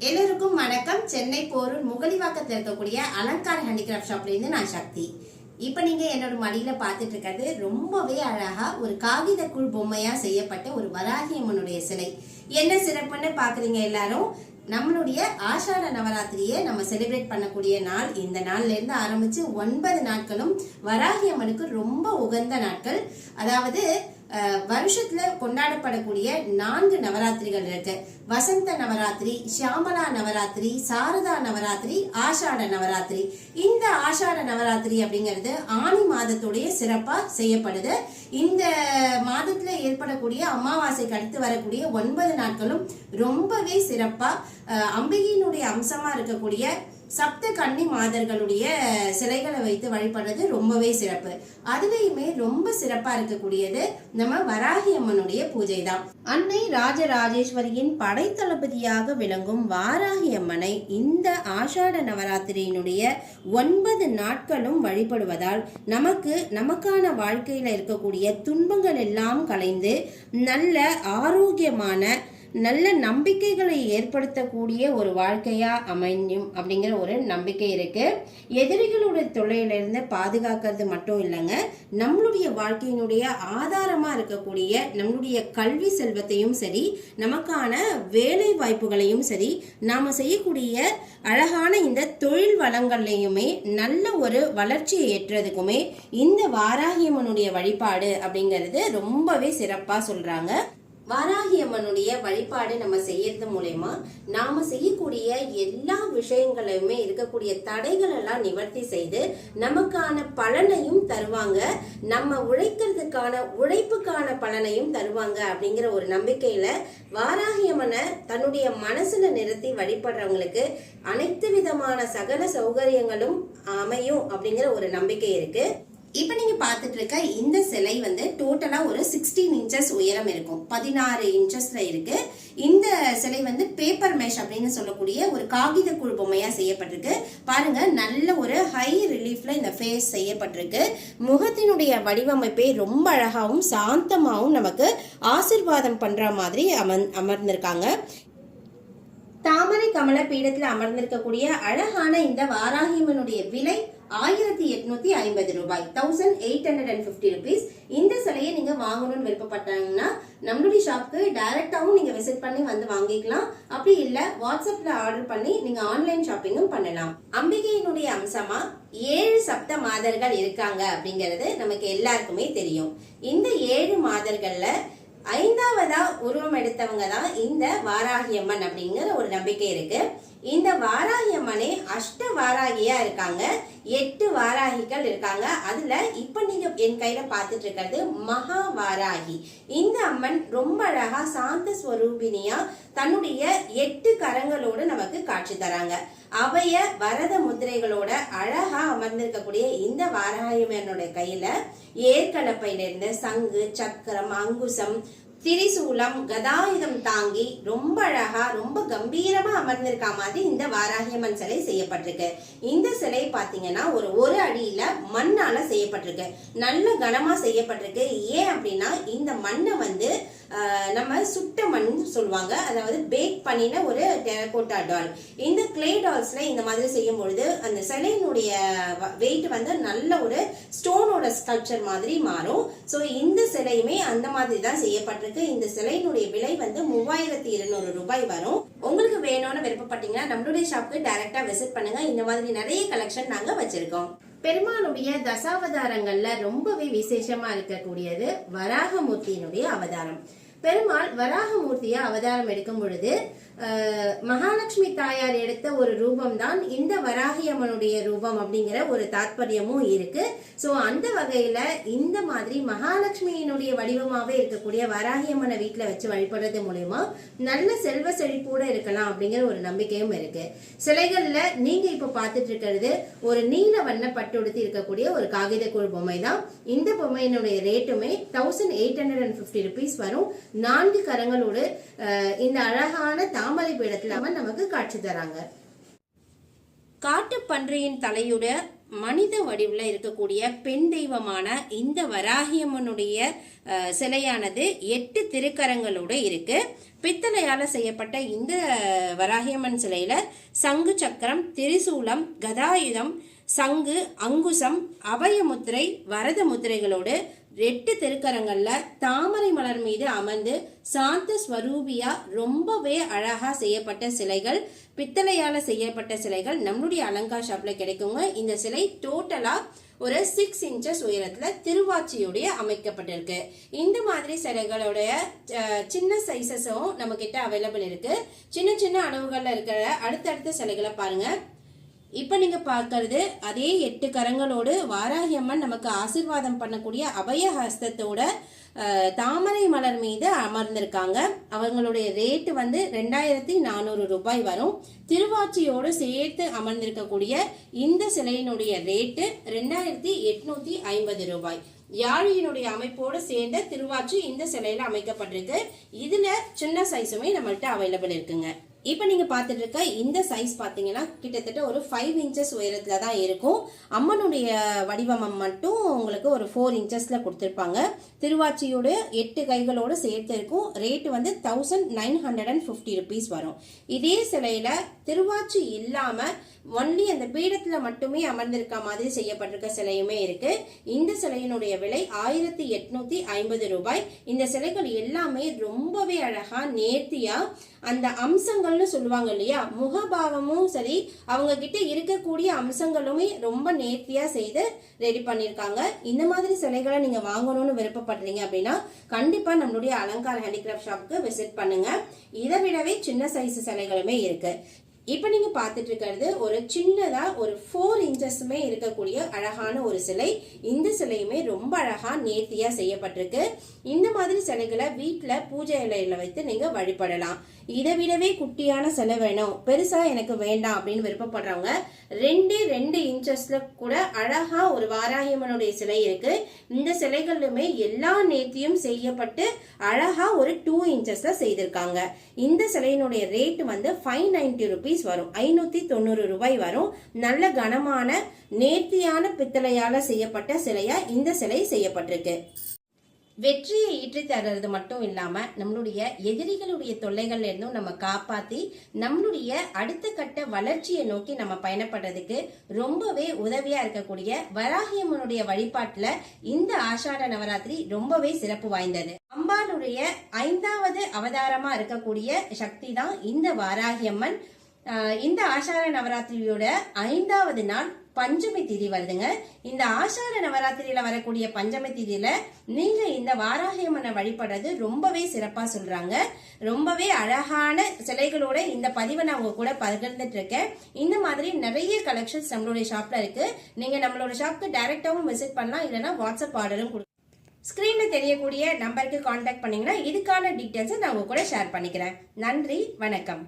எல்லோருக்கும் வணக்கம். சென்னை போரூர் முகலிவாக்கத்தில் இருக்கக்கூடிய அலங்கார ஹேண்டிகிராஃப்ட் ஷாப்ல இருந்து நான் சக்தி. இப்ப நீங்க என்னோட மடியில பாத்துட்டு இருக்கிறது ரொம்பவே அழகா ஒரு காகித கூழ் பொம்மையா செய்யப்பட்ட ஒரு வராகி அம்மனுடைய சிலை. என்ன சிறப்புன்னு பாக்குறீங்க எல்லாரும். நம்மளுடைய ஆஷாட நவராத்திரியை நம்ம செலிப்ரேட் பண்ணக்கூடிய நாள். இந்த நாள்ல இருந்து ஆரம்பிச்சு 9 நாட்களும் வராகி அம்மனுக்கு ரொம்ப உகந்த நாட்கள். அதாவது வருஷத்துல கொண்டாடப்படக்கூடிய 4 நவராத்திரிகள் இருக்கு. வசந்த நவராத்திரி, ஷியாமலா நவராத்திரி, சாரதா நவராத்திரி, ஆஷாட நவராத்திரி. இந்த ஆஷாட நவராத்திரி அப்படிங்கிறது ஆனி மாதத்துடைய சிறப்பா செய்யப்படுது. இந்த மாதத்துல ஏற்படக்கூடிய அமாவாசைக்கு அடுத்து வரக்கூடிய 9 நாட்களும் ரொம்பவே சிறப்பா அம்பிகையினுடைய அம்சமா இருக்கக்கூடிய சப்த கன்னி மாதர்களுடைய சிலைகளை வைத்து வழிபடுறது ரொம்பவே சிறப்பு. அதுலயுமே ரொம்ப சிறப்பா இருக்கக்கூடியது நம்ம வராகி அம்மனுடைய பூஜை தான். அன்னை ராஜராஜேஸ்வரியின் படைத்தளபதியாக விளங்கும் வாராகி அம்மனை இந்த ஆஷாட நவராத்திரியினுடைய 9 நாட்களும் வழிபடுவதால் நமக்கான வாழ்க்கையில இருக்கக்கூடிய துன்பங்கள் எல்லாம் கலைந்து நல்ல ஆரோக்கியமான நல்ல நம்பிக்கைகளை ஏற்படுத்தக்கூடிய ஒரு வாழ்க்கையா அமையும் அப்படிங்கிற ஒரு நம்பிக்கை இருக்கு. எதிரிகளுடைய தொல்லையிலிருந்து பாதுகாக்கிறது மட்டும் இல்லைங்க, நம்மளுடைய வாழ்க்கையினுடைய ஆதாரமா இருக்கக்கூடிய நம்மளுடைய கல்வி செல்வத்தையும் சரி, நமக்கான வேலை வாய்ப்புகளையும் சரி, நாம செய்யக்கூடிய அழகான இந்த தொழில் வளங்கள்லையுமே நல்ல ஒரு வளர்ச்சியை ஏற்றதுக்குமே இந்த வாராகி அம்மனுடைய வழிபாடு அப்படிங்கிறது ரொம்பவே சிறப்பா சொல்றாங்க. வாராகி அம்மனுடைய வழிபாடு நம்ம செய்யறது மூலயமா நாம செய்யக்கூடிய எல்லா விஷயங்களையுமே இருக்கக்கூடிய தடைகள் எல்லாம் நிவர்த்தி செய்து நமக்கான பலனையும் தருவாங்க. நம்ம உழைப்புக்கான பலனையும் தருவாங்க அப்படிங்கிற ஒரு நம்பிக்கையில வாராகி அம்மனை தன்னுடைய மனசுல நிறுத்தி வழிபடுறவங்களுக்கு அனைத்து விதமான சகல சௌகரியங்களும் அமையும் அப்படிங்கிற ஒரு நம்பிக்கை இருக்கு. இப்ப நீங்க பாத்துட்டு இருக்க இந்த சிலை டோட்டலா ஒரு 16 இன்ச்சஸ் உயரம் இருக்கும், 16 இன்ச்சஸ்ல இருக்கு. இந்த சிலை பேப்பர் மேஷ் அப்படின்னு சொல்லக்கூடிய ஒரு காகித கூழ் பொம்மையா செய்யப்பட்டிருக்கு. பாருங்க, நல்ல ஒரு ஹை ரிலீஃப்ல இந்த ஃபேஸ் செய்யப்பட்டிருக்கு. முகத்தினுடைய வடிவமைப்பே ரொம்ப அழகாவும் சாந்தமாவும் நமக்கு ஆசிர்வாதம் பண்ற மாதிரி அமர்ந்திருக்காங்க. தாமரை கமல பீடத்தில் அமர்ந்திருக்கக்கூடிய அழகான இந்த வாராகியம்மனுடைய விலை 1850 ரூபாய், 1850 rupees. இந்த சிலையை நீங்க வாங்கணும்னு விருப்பப்பட்டாங்கன்னா நம்மளுடைய ஷாப்க்கு டைரக்டாவும் நீங்க விசிட் பண்ணி வாங்கிக்கலாம். அப்படி இல்ல வாட்ஸ்அப்ல ஆர்டர் பண்ணி நீங்க ஆன்லைன் ஷாப்பிங்கும் பண்ணலாம். அம்பிகையினுடைய அம்சமா 7 சப்த மாதர்கள் இருக்காங்க அப்படிங்கிறது நமக்கு எல்லாருக்குமே தெரியும். இந்த 7 மாதர்கள்ல 5ஆவதா உருவம் எடுத்தவங்க தான் இந்த வாராகி அம்மன் அப்படிங்கிற ஒரு நம்பிக்கை இருக்கு. இந்த வாராகி அம்மனே அஷ்ட வாராகியா இருக்காங்க, 8 வாராகிகள் இருக்காங்க. அதுல இப்ப நீங்க என் கையில பாத்துட்டு இருக்கிறது மகா வாராகி. இந்த அம்மன் ரொம்ப அழகா சாந்த ஸ்வரூபினியா தன்னுடைய 8 கரங்களோடு நமக்கு காட்சி தராங்க. அவைய வரத முதிரைகளோட அழகா அமர்ந்திருக்கக்கூடிய இந்த வாராகி அம்மனுடைய கையில ஏற்கலப்பையில இருந்து சங்கு, சக்கரம், அங்குசம், திரிசூலம், கதாயுதம் தாங்கி ரொம்ப அழகா ரொம்ப கம்பீரமா அமர்ந்திருக்க மாதிரி இந்த வாராகியம்மன் சிலை செய்யப்பட்டிருக்கு. இந்த சிலை பாத்தீங்கன்னா ஒரு அடியில மண்ணால செய்யப்பட்டிருக்கு, நல்ல கனமா செய்யப்பட்டிருக்கு. ஏன் அப்படின்னா இந்த மண்ணை நம்ம சுட்ட மண் சொல்லுவாங்க, அதாவது பேக் பண்ணின ஒரு டெரகோட்டா டால். இந்த கிளே டால்ஸ்ல இந்த மாதிரி செய்யும் பொழுது அந்த சிலையினுடைய வெயிட் நல்ல ஒரு ஸ்டோனோட ஸ்கல்ப்சர் மாதிரி மாறும். சோ இந்த சிலையுமே அந்த மாதிரி தான் செய்யப்பட்டிருக்கு. இந்த சிலையினுடைய விலை 3200 ரூபாய் வரும். உங்களுக்கு வேணும்னு விருப்பப்பட்டீங்கன்னா நம்மளுடைய ஷாப்க்கு டைரக்டா விசிட் பண்ணுங்க. இந்த மாதிரி நிறைய கலெக்ஷன் நாங்க வச்சிருக்கோம். பெருமாளுடைய தசாவதாரங்கள்ல ரொம்பவே விசேஷமா இருக்கக்கூடியது வராகமூர்த்தியினுடைய அவதாரம். பெருமாள் வராகமூர்த்தியா அவதாரம் எடுக்கும் பொழுது மகாலட்சுமி தாயார் எடுத்த ஒரு ரூபம் தான் இந்த வராகி அம்மனுடைய ரூபம் அப்படிங்கிற ஒரு தாற்பயமும் இருக்கு. சோ அந்த வகையில இந்த மாதிரி மகாலட்சுமியினுடைய வடிவமாவே இருக்கக்கூடிய வராகி அம்மனை வீட்டுல வச்சு வழிபடுறது மூலமா நல்ல செல்வ செழிப்போட இருக்கலாம் அப்படிங்கிற ஒரு நம்பிக்கையும் இருக்கு. சிலைகள்ல நீங்க இப்ப பாத்துட்டு இருக்கிறது ஒரு நீல வண்ண பட்டு உடுத்தி இருக்கக்கூடிய ஒரு காகித கூழ் பொம்மை தான். இந்த பொம்மையினுடைய ரேட்டுமே 1850 rupees வரும். 4 கரங்களோடு இந்த அழகான தாமரை பீடத்துல நமக்கு காட்சி தராங்க. காட்டு பன்றியின் தலையுடைய மனித வடிவில் இருக்கக்கூடிய பெண் தெய்வமான இந்த வராகியம்மனுடைய சிலையானது 8 திருக்கரங்களோடு இருக்கு. பித்தளையால செய்யப்பட்ட இந்த வராகியம்மன் சிலையில சங்கு சக்கரம், திரிசூலம், கதாயுதம், சங்கு, அங்குசம், அபயமுத்திரை, வரத முத்திரைகளோடு 8 திருக்கரங்கள்ல தாமரை மலர் மீது அமர்ந்து சாந்த ஸ்வரூபியா ரொம்பவே அழகா செய்யப்பட்ட சிலைகள், பித்தளையால செய்யப்பட்ட சிலைகள் நம்மளுடைய அலங்கார் ஷாப்ல கிடைக்குங்க. இந்த சிலை டோட்டலா ஒரு 6 இன்ச்சஸ் உயரத்துல திருவாச்சியோடைய அமைக்கப்பட்டிருக்கு. இந்த மாதிரி சிலைகளுடைய சின்ன சைசஸும் நம்ம கிட்ட அவைலபிள் இருக்கு. சின்ன சின்ன அளவுகள்ல இருக்கிற அடுத்தடுத்த சிலைகளை பாருங்க. இப்ப நீங்க பார்க்கறது அதே 8 கரங்களோடு வாராகியம்மன் நமக்கு ஆசீர்வாதம் பண்ணக்கூடிய அபய ஹஸ்தத்தோட தாமரை மலர் மீது அமர்ந்திருக்காங்க. அவங்களுடைய ரேட்டு வந்து 2400 ரூபாய் வரும். திருவாச்சியோடு சேர்த்து அமர்ந்திருக்கக்கூடிய இந்த சிலையினுடைய ரேட்டு 2850 ரூபாய். யாழியினுடைய அமைப்போடு சேர்ந்த திருவாச்சி இந்த சிலையில அமைக்கப்பட்டிருக்கு. இதுல சின்ன சைஸுமே நம்மள்ட்ட அவைலபிள் இருக்குங்க. இப்ப நீங்க பாத்துட்டு இருக்க இந்த சைஸ் பாத்தீங்கன்னா கிட்டத்தட்ட ஒரு 5 இன்ச்சஸ் உயரத்துல தான் இருக்கும். அம்மனுடைய வடிவம் மட்டும் உங்களுக்கு ஒரு 4 இன்ச்சஸ்ல கொடுத்திருப்பாங்க. திருவாச்சியோட 8 கைகளோடு சேர்த்து இருக்கும். ரேட் வந்து 1950 ருபீஸ் வரும். இதே சிலையில திருவாச்சி இல்லாம ஒன்லி அந்த பீடத்துல மட்டுமே அமர்ந்திருக்க மாதிரி செய்யப்பட்டிருக்க சிலையுமே இருக்கு. இந்த சிலையினுடைய விலை 1850 ரூபாய். இந்த சிலைகள் எல்லாமே ரொம்பவே அழகா நேர்த்தியா அந்த அம்சங்கள்னு சொல்லுவாங்க இல்லையா, முகபாவமும் சரி அவங்க கிட்ட இருக்கக்கூடிய அம்சங்களுமே ரொம்ப நேர்த்தியா செய்து ரெடி பண்ணிருக்காங்க. இந்த மாதிரி சிலைகளை நீங்க வாங்கணும்னு விருப்பப்படுறீங்க அப்படின்னா கண்டிப்பா நம்மளுடைய அலங்கார் ஹேண்டிகிராஃப்ட் ஷாப்புக்கு விசிட் பண்ணுங்க. இதை விடவே சின்ன சைஸ் சிலைகளுமே இருக்கு. இப்ப நீங்க பாத்துட்டு இருக்கிறது ஒரு சின்னதா ஒரு 4 இன்ச்சஸுமே இருக்கக்கூடிய அழகான ஒரு சிலை. இந்த சிலையுமே ரொம்ப அழகா நேர்த்தியா செய்யப்பட்டிருக்கு. இந்த மாதிரி சிலைகளை வீட்டுல பூஜை இலையில வைத்து நீங்க வழிபடலாம். இதை விடவே குட்டியான சிலை வேணும், பெருசா எனக்கு வேண்டாம் அப்படின்னு விருப்பப்படுறவங்க 2 இன்ச்சஸ்ல கூட அழகா ஒரு வாராகியம்மனுடைய சிலை இருக்கு. இந்த சிலைகளுமே எல்லா நேர்த்தியும் செய்யப்பட்டு அழகா ஒரு 2 இன்ச்சஸ்ல செய்திருக்காங்க. இந்த சிலையினுடைய ரேட் வந்து 590 ருபீஸ் வரும். 590 ரூபாய் வரும். நல்ல கனமான நேர்த்தியான பித்தளையால செய்யப்பட்ட சிலையா இந்த சிலை செய்யப்பட்டிருக்கு. வெற்றியை ஈற்றி தர்றது மட்டும் இல்லாம நம்மளுடைய எதிரிகளுடைய தொல்லைகள்ல இருந்தும் நம்ம காப்பாத்தி நம்மளுடைய அடுத்த கட்ட வளர்ச்சியை நோக்கி நம்ம பயணப்படுறதுக்கு ரொம்பவே உதவியா இருக்கக்கூடிய வராகியம்மனுடைய வழிபாட்டுல இந்த ஆஷாட நவராத்திரி ரொம்பவே சிறப்பு வாய்ந்தது. அம்பாளுடைய 5வது அவதாரமா இருக்கக்கூடிய சக்தி தான் இந்த வாராகியம்மன். இந்த ஆஷாட நவராத்திரியோட 5வது நாள் பஞ்சமி திதி வருதுங்க. இந்த ஆஷாட நவராத்திரியில வரக்கூடிய பஞ்சமி திதியில நீங்க இந்த வாராகியம்மனை வழிபடுறது ரொம்பவே சிறப்பா சொல்றாங்க. ரொம்பவே அழகான சிலைகளோட இந்த பதிவை நான் உங்க கூட பகிர்ந்துட்டு இருக்கேன். இந்த மாதிரி நிறைய கலெக்ஷன்ஸ் நம்மளுடைய ஷாப்ல இருக்கு. நீங்க நம்மளோட ஷாப்க்கு டைரக்டாவும் விசிட் பண்ணலாம், இல்லைன்னா வாட்ஸ்அப் ஆர்டரும் கொடுக்கலாம். ஸ்கிரீன்ல தெரியக்கூடிய நம்பருக்கு கான்டாக்ட் பண்ணீங்கன்னா இதுக்கான டீடைல்ஸ் நான் உங்க கூட ஷேர் பண்ணிக்கிறேன். நன்றி, வணக்கம்.